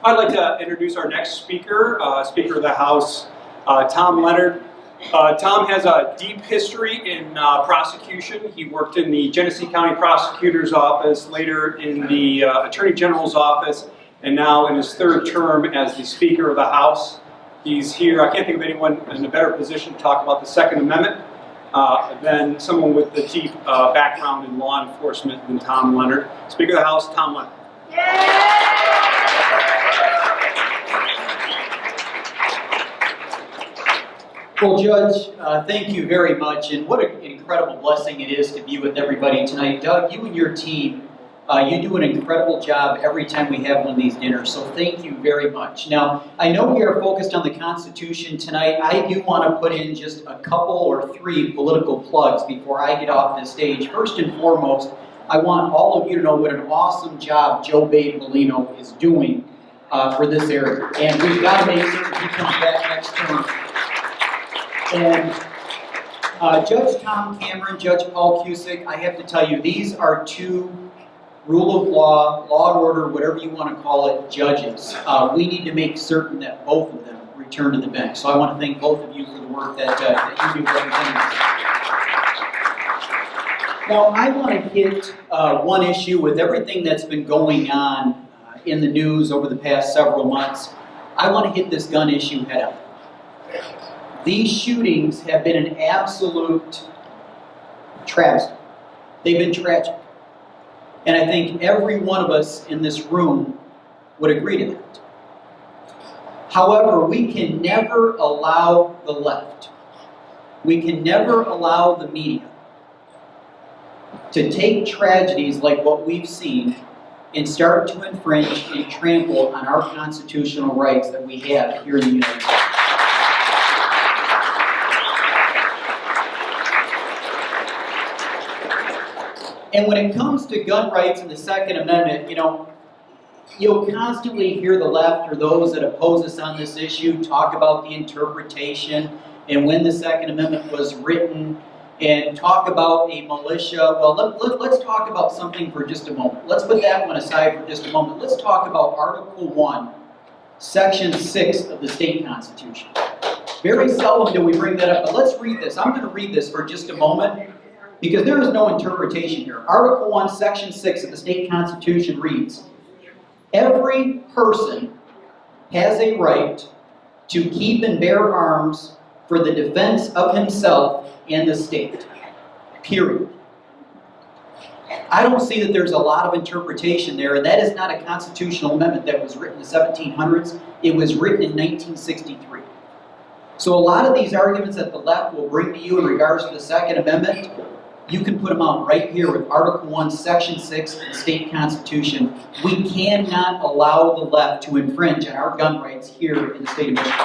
I'd like to introduce our next speaker, Speaker of the House, Tom Leonard. Tom has a deep history in prosecution. He worked in the Genesee County Prosecutor's Office, later in the Attorney General's Office, and now in his third term as the Speaker of the House. He's here. I can't think of anyone in a better position to talk about the Second Amendment than someone with the deep background in law enforcement than Tom Leonard. Speaker of the House, Tom Leonard. Well, Judge, thank you very much, and what an incredible blessing it is to be with everybody tonight. Doug, you and your team, you do an incredible job every time we have one of these dinners, so thank you very much. Now, I know we are focused on the Constitution tonight. I do want to put in just a couple or three political plugs before I get off this stage. First and foremost, I want all of you to know what an awesome job Joe Molino is doing for this area, and we've got to make sure he comes back next term. And Judge Tom Cameron, Judge Paul Cusick, I have to tell you, these are two rule of law, law and order, whatever you want to call it, judges. We need to make certain that both of them return to the bench. So I want to thank both of you for the work that you do representing us. Now, I want to hit one issue with everything that's been going on in the news over the past several months. I want to hit this gun issue head on. These shootings have been an absolute travesty. They've been tragic. And I think every one of us in this room would agree to that. However, we can never allow the left, we can never allow the media to take tragedies like what we've seen and start to infringe and trample on our constitutional rights that we have here in the United States. And when it comes to gun rights and the Second Amendment, you know, you'll constantly hear the left or those that oppose us on this issue talk about the interpretation and when the Second Amendment was written and talk about a militia. Well, let's talk about something for just a moment. Let's put that one aside for just a moment. Let's talk about Article 1, Section 6 of the state constitution. Very seldom do we bring that up, but let's read this. I'm going to read this for just a moment, because there is no interpretation here. Article 1, Section 6 of the state constitution reads, "Every person has a right to keep and bear arms for the defense of himself and the state." Period. I don't see that there's a lot of interpretation there, and that is not a constitutional amendment that was written in the 1700s. It was written in 1963. So a lot of these arguments that the left will bring to you in regards to the Second Amendment, you can put them out right here with Article 1, Section 6 of the state constitution. We cannot allow the left to infringe on our gun rights here in the state of Michigan.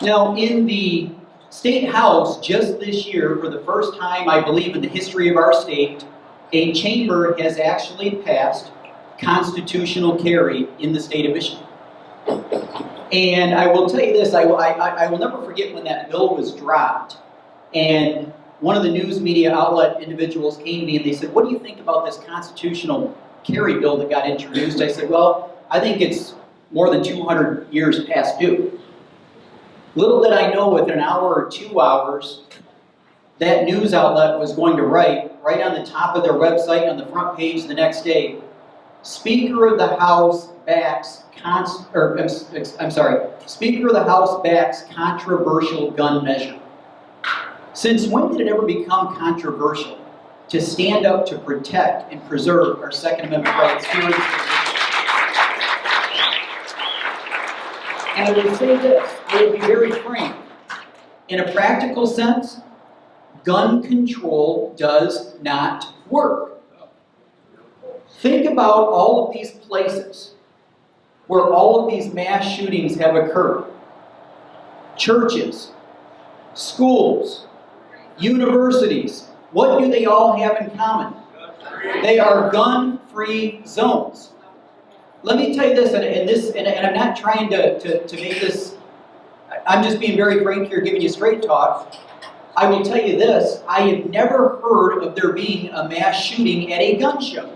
Now, in the State House just this year, for the first time, I believe, in the history of our state, a chamber has actually passed constitutional carry in the state of Michigan. And I will tell you this, I will never forget when that bill was dropped, and one of the news media outlet individuals came to me and they said, "What do you think about this constitutional carry bill that got introduced?" I said, "Well, I think it's more than 200 years past due." Little did I know, within an hour or 2 hours, that news outlet was going to write, right on the top of their website, on the front page the next day, "Speaker of the House backs Speaker of the House backs controversial gun measure." Since when did it ever become controversial to stand up to protect and preserve our Second Amendment rights here in the state? And I will say this, I will be very frank. In a practical sense, gun control does not work. Think about all of these places where all of these mass shootings have occurred. Churches, schools, universities. What do they all have in common? They are gun-free zones. Let me tell you this, and I'm not trying to make this, I'm just being very frank here, giving you straight talk. I will tell you this, I have never heard of there being a mass shooting at a gun show.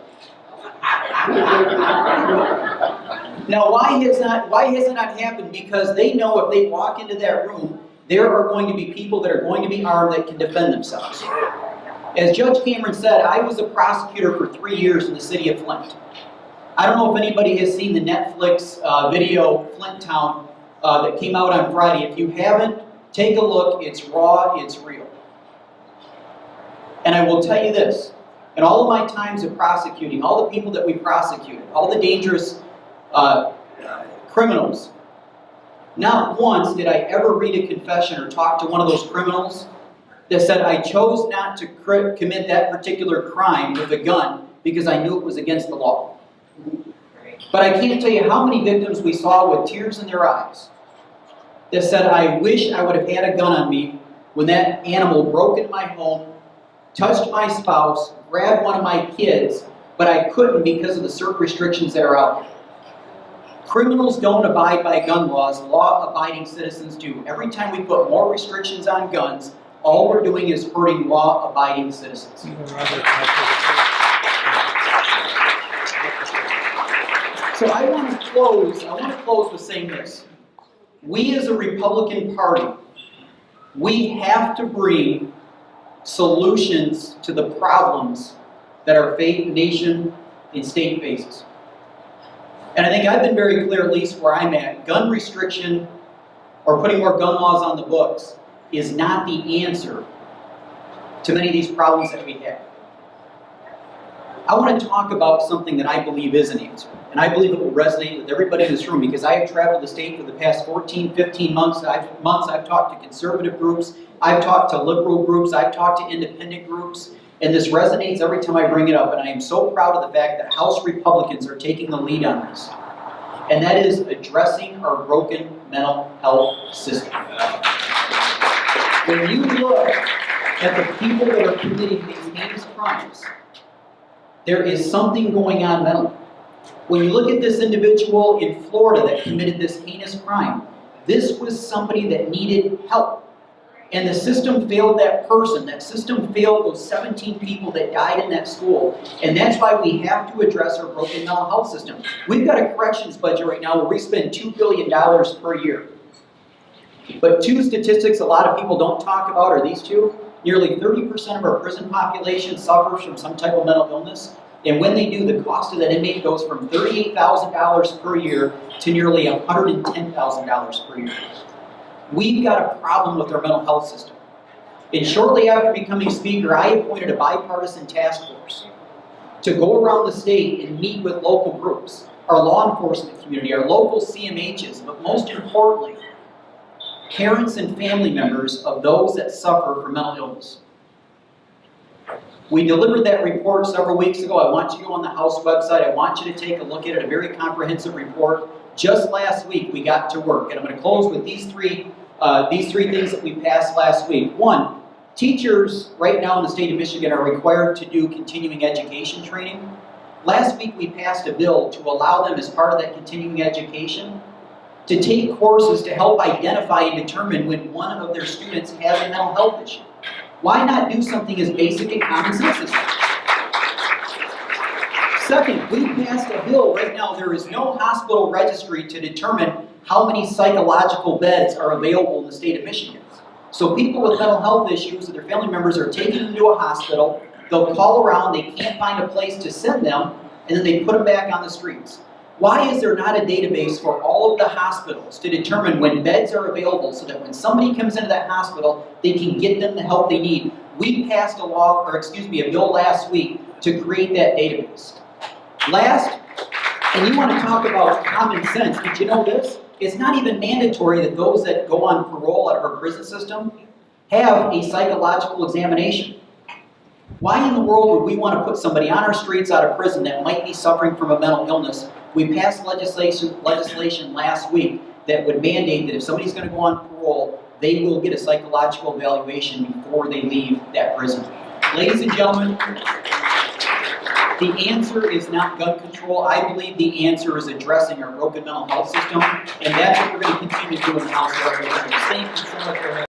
Now, why has it not happened? Because they know if they walk into that room, there are going to be people that are going to be armed that can defend themselves. As Judge Cameron said, I was a prosecutor for 3 years in the city of Flint. I don't know if anybody has seen the Netflix video, Flint Town, that came out on Friday. If you haven't, take a look. It's raw, it's real. And I will tell you this, in all of my times of prosecuting, all the people that we prosecuted, all the dangerous criminals, not once did I ever read a confession or talk to one of those criminals that said, I chose not to commit that particular crime with a gun because I knew it was against the law. But I can't tell you how many victims we saw with tears in their eyes that said, I wish I would have had a gun on me when that animal broke into my home, touched my spouse, grabbed one of my kids, but I couldn't because of the certain restrictions that are out there. Criminals don't abide by gun laws, law-abiding citizens do. Every time we put more restrictions on guns, all we're doing is hurting law-abiding citizens. So I want to close with saying this. We as a Republican Party, we have to bring solutions to the problems that our nation and state faces. And I think I've been very clear, at least where I'm at, gun restriction or putting more gun laws on the books is not the answer to many of these problems that we have. I want to talk about something that I believe is an answer. And I believe it will resonate with everybody in this room because I have traveled the state for the past 14, 15 months. I've talked to conservative groups, I've talked to liberal groups, I've talked to independent groups, and this resonates every time I bring it up. And I am so proud of the fact that House Republicans are taking the lead on this. And that is addressing our broken mental health system. When you look at the people that are committing these heinous crimes, there is something going on mentally. When you look at this individual in Florida that committed this heinous crime, this was somebody that needed help. And the system failed that person. That system failed those 17 people that died in that school. And that's why we have to address our broken mental health system. We've got a corrections budget right now where we spend $2 billion per year. But two statistics a lot of people don't talk about are these two. Nearly 30% of our prison population suffers from some type of mental illness. And when they do, the cost of that inmate goes from $38,000 per year to nearly $110,000 per year. We've got a problem with our mental health system. And shortly after becoming Speaker, I appointed a bipartisan task force to go around the state and meet with local groups, our law enforcement community, our local CMHs, but most importantly, parents and family members of those that suffer from mental illness. We delivered that report several weeks ago. I want you to go on the House website. I want you to take a look at it, a very comprehensive report. Just last week, we got to work. And I'm going to close with these three things that we passed last week. One, teachers right now in the state of Michigan are required to do continuing education training. Last week, we passed a bill to allow them, as part of that continuing education, to take courses to help identify and determine when one of their students has a mental health issue. Why not do something as basic and common sense as that? Second, we passed a bill right now. There is no hospital registry to determine how many psychological beds are available in the state of Michigan. So people with mental health issues and their family members are taken into a hospital. They'll call around. They can't find a place to send them, and then they put them back on the streets. Why is there not a database for all of the hospitals to determine when beds are available so that when somebody comes into that hospital, they can get them the help they need? We passed a bill last week to create that database. Last, and you want to talk about common sense, did you know this? It's not even mandatory that those that go on parole out of our prison system have a psychological examination. Why in the world would we want to put somebody on our streets out of prison that might be suffering from a mental illness? We passed legislation last week that would mandate that if somebody's going to go on parole, they will get a psychological evaluation before they leave that prison. Ladies and gentlemen, the answer is not gun control. I believe the answer is addressing our broken mental health system, and that's what we're going to continue to do in the House of Representatives. Thank you so much for having me.